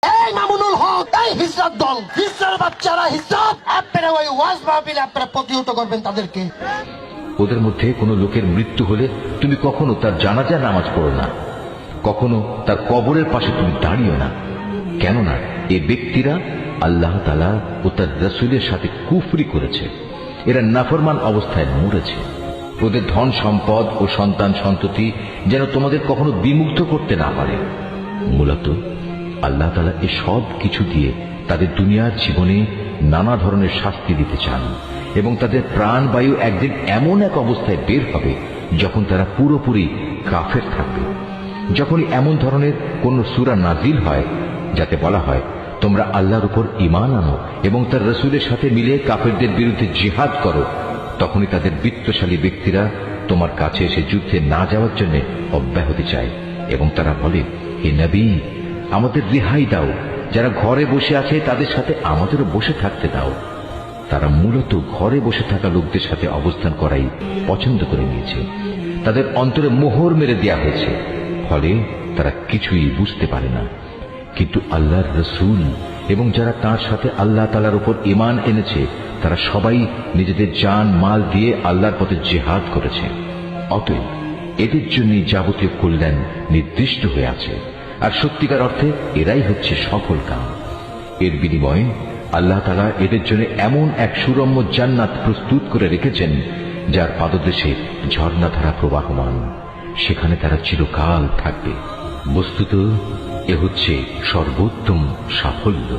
এই মামুনুল হক, এই হিজরাত দল, হিজরার বাচ্চারা, হিজরাত, আপনারা ওই ওয়াজ মাহফিলে আপনারা প্রতিহত করবেন তাদেরকে। ওদের মধ্যে কোনো লোকের মৃত্যু হলে তুমি কখনো তার জানাজা নামাজ পড়ো না, কখনো তার কবরের পাশে তুমি দাঁড়িও না। কেননা এ ব্যক্তিরা আল্লাহ তাআলা ও তার রাসূলের সাথে কুফরি করেছে, এরা নাফরমান অবস্থায় মরেছে। ওদের ধন সম্পদ ও সন্তান সন্ততি যেন তোমাদের কখনো বিমুগ্ধ করতে না পারে। মূলত আল্লাহ তাআলা এ সব কিছু দিয়ে তাদের দুনিয়ার জীবনে নানা ধরনের শাস্তি দিতে চান এবং তাদের প্রাণবায়ু একদিন এমন এক অবস্থায় বের হবে যখন তারা পুরোপুরি কাফের থাকবে। যখনই এমন ধরনের কোন সূরা নাজিল হয় যাতে বলা হয় তোমরা আল্লাহর উপর ঈমান আনো এবং তার রাসূলের সাথে মিলে কাফেরদের বিরুদ্ধে জিহাদ করো, তখনই তাদের বিত্তশালী ব্যক্তিরা তোমার কাছে এসে যুদ্ধে না যাওয়ার জন্য অব্যাহতি চায় এবং তারা বলে, হে নবী, আমাদের রেহাই দাও, যারা ঘরে বসে আছে তাদের সাথে আমাদেরও বসে থাকতে দাও। তারা মূলত ঘরে বসে থাকা লোকদের সাথে অবস্থান করাই পছন্দ করে নিয়েছে। তাদের অন্তরে মোহর মেরে দেয়া হয়েছে, ফলে তারা কিছুই বুঝতে পারে না। কিন্তু আল্লাহর রাসূল এবং যারা তার সাথে আল্লাহ তাআলার উপর ঈমান এনেছে তারা সবাই নিজেদের জান মাল দিয়ে আল্লাহর পথে জিহাদ করেছে। অতএব এদের জন্য যাবতীয় কল্যাণ নির্দিষ্ট হয়ে আছে, আর সত্যিকার অর্থে এরাই হচ্ছে সফল কাম। এর বিনিময়ে আল্লাহ তাআলা এদের জন্য এমন এক সুরম্য জান্নাত প্রস্তুত করে রেখেছেন যার পাদদেশে ঝর্ণাধারা প্রবাহমান, সেখানে তারা চিরকাল থাকবে। বস্তুত এ হচ্ছে সর্বোত্তম সাফল্য।